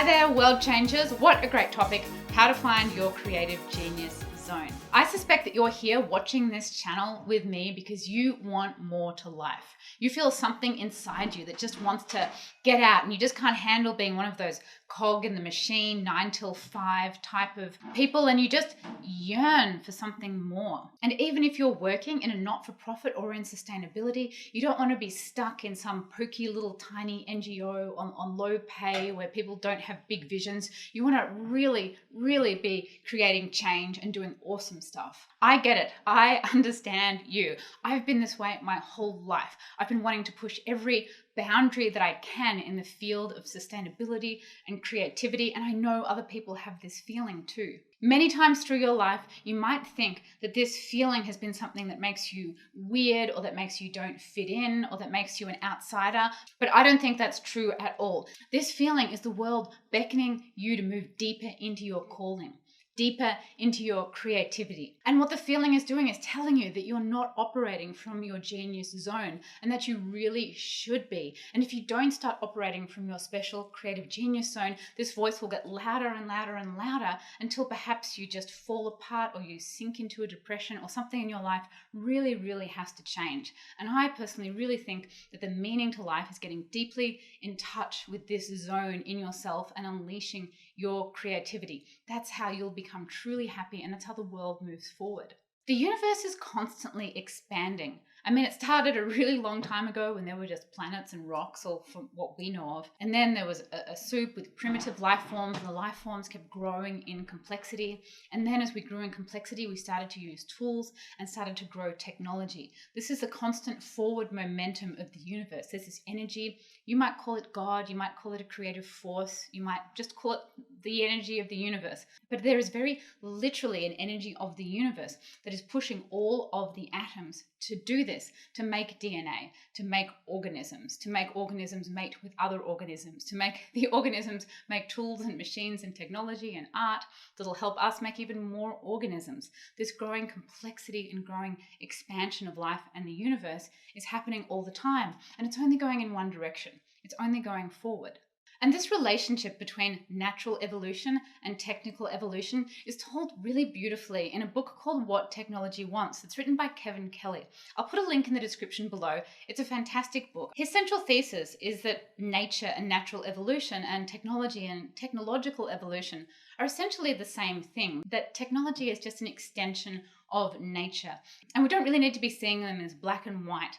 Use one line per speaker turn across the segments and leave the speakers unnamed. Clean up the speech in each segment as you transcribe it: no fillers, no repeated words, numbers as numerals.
there, world changers. What a great topic, how to find your creative genius zone. I suspect that you're here watching this channel with me because you want more to life. You feel something inside you that just wants to get out and you just can't handle being one of those cog in the machine, 9 till 5 type of people, and you just yearn for something more. And even if you're working in a not-for-profit or in sustainability, you don't want to be stuck in some pokey little tiny NGO on low pay where people don't have big visions. You want to really be creating change and doing awesome stuff. I get it. I understand you. I've been this way my whole life. I've been wanting to push every boundary that I can in the field of sustainability and creativity, and I know other people have this feeling too. Many times through your life, you might think that this feeling has been something that makes you weird or that makes you don't fit in or that makes you an outsider, but I don't think that's true at all. This feeling is the world beckoning you to move deeper into your calling, deeper into your creativity. And what the feeling is doing is telling you that you're not operating from your genius zone and that you really should be. And if you don't start operating from your special creative genius zone, this voice will get louder and louder and louder until perhaps you just fall apart or you sink into a depression or something in your life really has to change. And I personally really think that the meaning to life is getting deeply in touch with this zone in yourself and unleashing your creativity. That's how you'll become truly happy, and that's how the world moves forward. The universe is constantly expanding. I mean, it started a really long time ago when there were just planets and rocks, or from what we know of. And then there was a soup with primitive life forms, and the life forms kept growing in complexity. And then as we grew in complexity, we started to use tools and started to grow technology. This is the constant forward momentum of the universe. There's this energy. You might call it God, you might call it a creative force, you might just call it the energy of the universe. But there is very literally an energy of the universe that is pushing all of the atoms to do this, to make DNA, to make organisms mate with other organisms, to make the organisms make tools and machines and technology and art that'll help us make even more organisms. This growing complexity and growing expansion of life and the universe is happening all the time, and it's only going in one direction. It's only going forward. And this relationship between natural evolution and technical evolution is told really beautifully in a book called What Technology Wants. It's written by Kevin Kelly. I'll put a link in the description below. It's a fantastic book. His central thesis is that nature and natural evolution and technology and technological evolution are essentially the same thing, that technology is just an extension of nature. And we don't really need to be seeing them as black and white,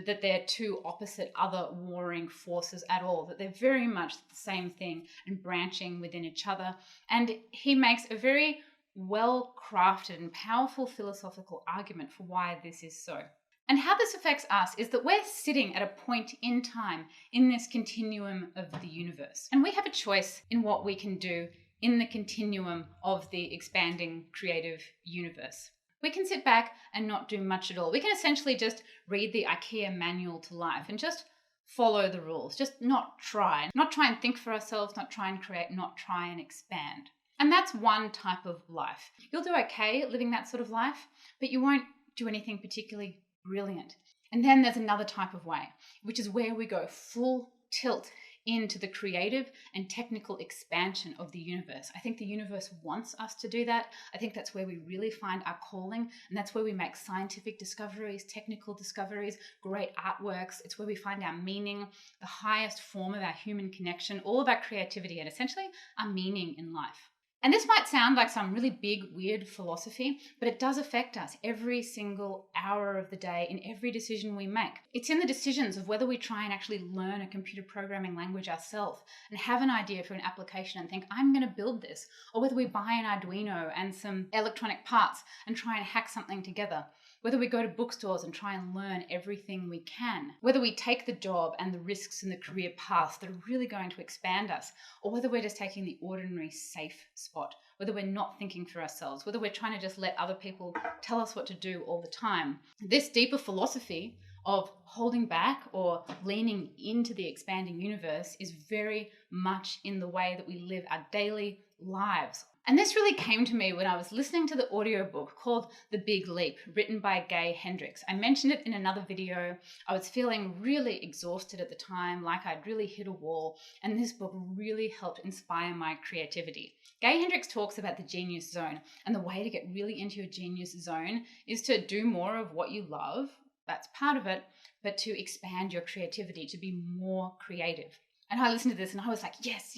that they're two opposite other warring forces at all, that they're very much the same thing and branching within each other. And he makes a very well-crafted and powerful philosophical argument for why this is so. And how this affects us is that we're sitting at a point in time in this continuum of the universe. And we have a choice in what we can do in the continuum of the expanding creative universe. We can sit back and not do much at all. We can essentially just read the IKEA manual to life and just follow the rules, just not try and think for ourselves, not try and create, not try and expand. And that's one type of life. You'll do okay living that sort of life, but you won't do anything particularly brilliant. And then there's another type of way, which is where we go full tilt into the creative and technical expansion of the universe. I think the universe wants us to do that. I think that's where we really find our calling, and that's where we make scientific discoveries, technical discoveries, great artworks. It's where we find our meaning, the highest form of our human connection, all of our creativity, and essentially our meaning in life. And this might sound like some really big, weird philosophy, but it does affect us every single hour of the day in every decision we make. It's in the decisions of whether we try and actually learn a computer programming language ourselves and have an idea for an application and think, I'm going to build this, or whether we buy an Arduino and some electronic parts and try and hack something together. Whether we go to bookstores and try and learn everything we can, whether we take the job and the risks and the career paths that are really going to expand us, or whether we're just taking the ordinary safe spot, whether we're not thinking for ourselves, whether we're trying to just let other people tell us what to do all the time. This deeper philosophy of holding back or leaning into the expanding universe is very much in the way that we live our daily lives. And this really came to me when I was listening to the audiobook called The Big Leap, written by Gay Hendricks. I mentioned it in another video. I was feeling really exhausted at the time, like I'd really hit a wall, and this book really helped inspire my creativity. Gay Hendricks talks about the genius zone, and the way to get really into your genius zone is to do more of what you love. That's part of it, but to expand your creativity, to be more creative. And I listened to this and I was like, yes,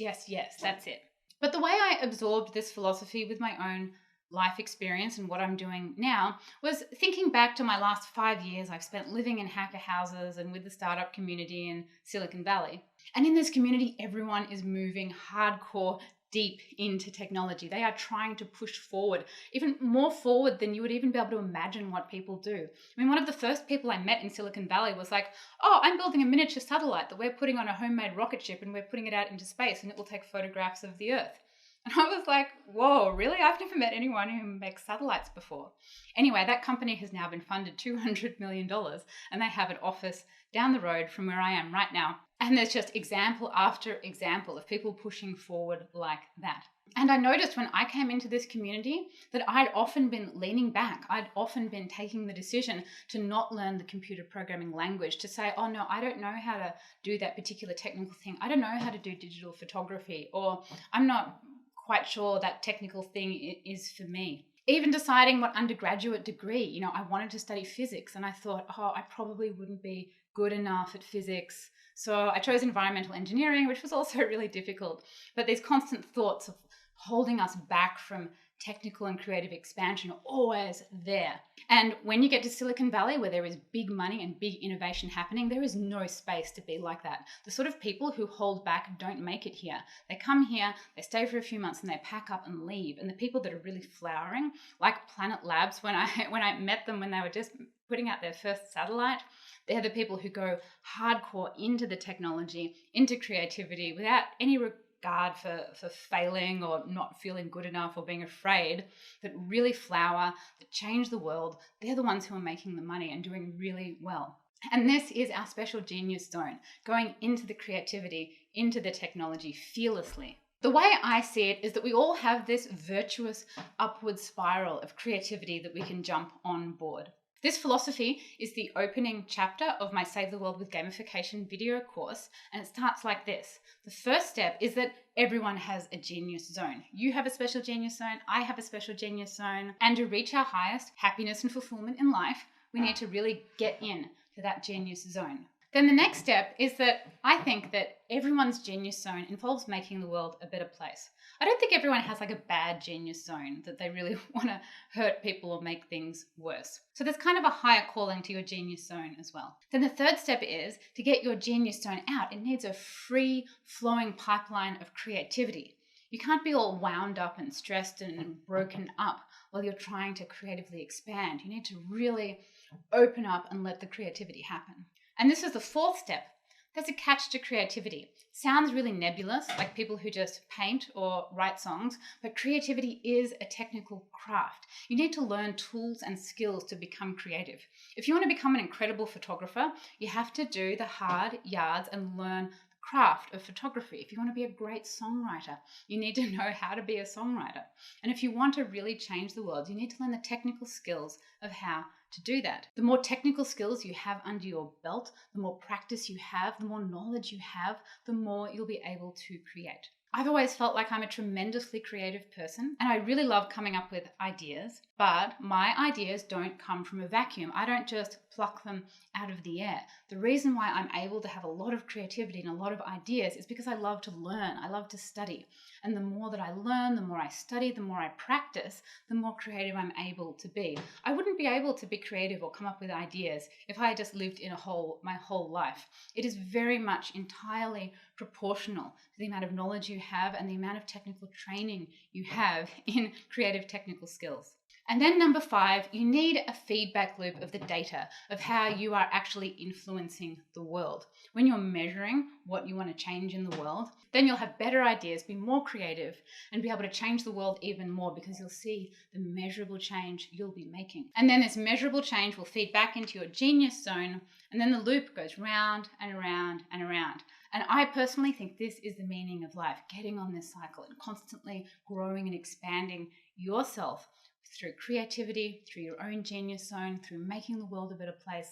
that's it. But the way I absorbed this philosophy with my own life experience and what I'm doing now was thinking back to my last 5 years I've spent living in hacker houses and with the startup community in Silicon Valley. And in this community, everyone is moving hardcore deep into technology. They are trying to push forward, even more forward than you would even be able to imagine what people do. I mean, one of the first people I met in Silicon Valley was like, oh, I'm building a miniature satellite that we're putting on a homemade rocket ship and we're putting it out into space and it will take photographs of the Earth. And I was like, whoa, really? I've never met anyone who makes satellites before. Anyway, that company has now been funded $200 million and they have an office down the road from where I am right now. And there's just example after example of people pushing forward like that. And I noticed when I came into this community that I'd often been leaning back. I'd often been taking the decision to not learn the computer programming language, to say, oh no, I don't know how to do that particular technical thing. I don't know how to do digital photography, or I'm not quite sure that technical thing is for me. Even deciding what undergraduate degree, I wanted to study physics and I thought, oh, I probably wouldn't be good enough at physics. So I chose environmental engineering, which was also really difficult. But these constant thoughts of holding us back from technical and creative expansion are always there. And when you get to Silicon Valley, where there is big money and big innovation happening, there is no space to be like that. The sort of people who hold back don't make it here. They come here, they stay for a few months, and they pack up and leave. And the people that are really flowering, like Planet Labs, when I met them when they were just putting out their first satellite, they're the people who go hardcore into the technology, into creativity, without any regard for failing or not feeling good enough or being afraid, that really flower, that change the world. They're the ones who are making the money and doing really well. And this is our special genius zone, going into the creativity, into the technology fearlessly. The way I see it is that we all have this virtuous upward spiral of creativity that we can jump on board. This philosophy is the opening chapter of my Save the World with Gamification video course, and it starts like this. The first step is that everyone has a genius zone. You have a special genius zone, I have a special genius zone, and to reach our highest happiness and fulfillment in life, we need to really get in to that genius zone. Then the next step is that I think that everyone's genius zone involves making the world a better place. I don't think everyone has like a bad genius zone that they really want to hurt people or make things worse. So there's kind of a higher calling to your genius zone as well. Then the third step is to get your genius zone out. It needs a free flowing pipeline of creativity. You can't be all wound up and stressed and broken up while you're trying to creatively expand. You need to really open up and let the creativity happen. And this is the fourth step. There's a catch to creativity. Sounds really nebulous, like people who just paint or write songs, but creativity is a technical craft. You need to learn tools and skills to become creative. If you want to become an incredible photographer, you have to do the hard yards and learn the craft of photography. If you want to be a great songwriter, you need to know how to be a songwriter. And if you want to really change the world, you need to learn the technical skills of how to do that. The more technical skills you have under your belt, the more practice you have, the more knowledge you have, the more you'll be able to create. I've always felt like I'm a tremendously creative person and I really love coming up with ideas, but my ideas don't come from a vacuum. I don't just pluck them out of the air. The reason why I'm able to have a lot of creativity and a lot of ideas is because I love to learn, I love to study. And the more that I learn, the more I study, the more I practice, the more creative I'm able to be. I wouldn't be able to be creative or come up with ideas if I had just lived in my whole life. It is very much entirely proportional to the amount of knowledge you have and the amount of technical training you have in creative technical skills. And then number 5, you need a feedback loop of the data of how you are actually influencing the world. When you're measuring what you want to change in the world, then you'll have better ideas, be more creative, and be able to change the world even more because you'll see the measurable change you'll be making. And then this measurable change will feed back into your genius zone, and then the loop goes round and around and around. And I personally think this is the meaning of life, getting on this cycle and constantly growing and expanding yourself through creativity, through your own genius zone, through making the world a better place,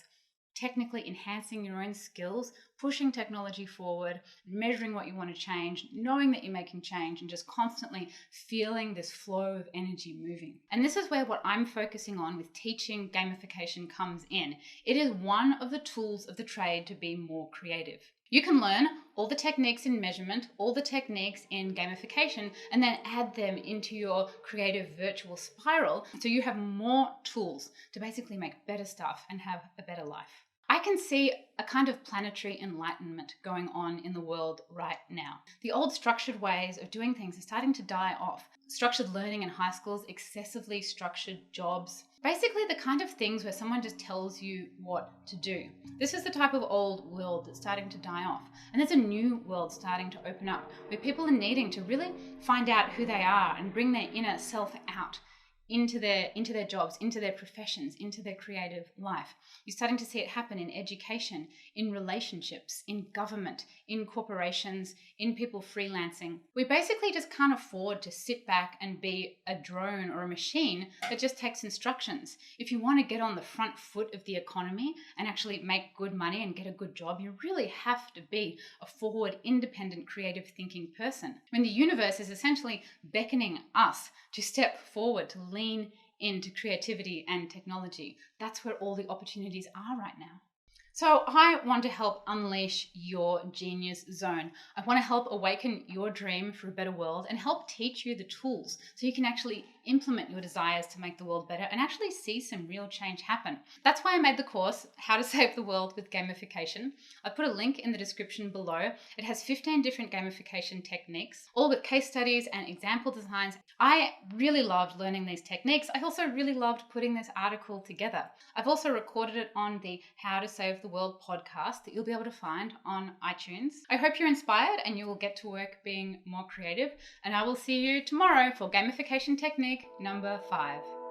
technically enhancing your own skills, pushing technology forward, measuring what you want to change, knowing that you're making change, and just constantly feeling this flow of energy moving. And this is where what I'm focusing on with teaching gamification comes in. It is one of the tools of the trade to be more creative. You can learn all the techniques in measurement, all the techniques in gamification, and then add them into your creative virtual spiral so you have more tools to basically make better stuff and have a better life. I can see a kind of planetary enlightenment going on in the world right now. The old structured ways of doing things are starting to die off. Structured learning in high schools, excessively structured jobs, basically the kind of things where someone just tells you what to do. This is the type of old world that's starting to die off. And there's a new world starting to open up where people are needing to really find out who they are and bring their inner self out into their jobs, into their professions, into their creative life. You're starting to see it happen in education, in relationships, in government, in corporations, in people freelancing. We basically just can't afford to sit back and be a drone or a machine that just takes instructions. If you want to get on the front foot of the economy and actually make good money and get a good job, you really have to be a forward, independent, creative thinking person. When the universe is essentially beckoning us to step forward, to lean into creativity and technology. That's where all the opportunities are right now. So I want to help unleash your genius zone. I want to help awaken your dream for a better world and help teach you the tools so you can actually implement your desires to make the world better and actually see some real change happen. That's why I made the course, How to Save the World with Gamification. I put a link in the description below. It has 15 different gamification techniques, all with case studies and example designs. I really loved learning these techniques. I also really loved putting this article together. I've also recorded it on the How to Save the World podcast that you'll be able to find on iTunes. I hope you're inspired and you will get to work being more creative. And I will see you tomorrow for gamification technique number 5.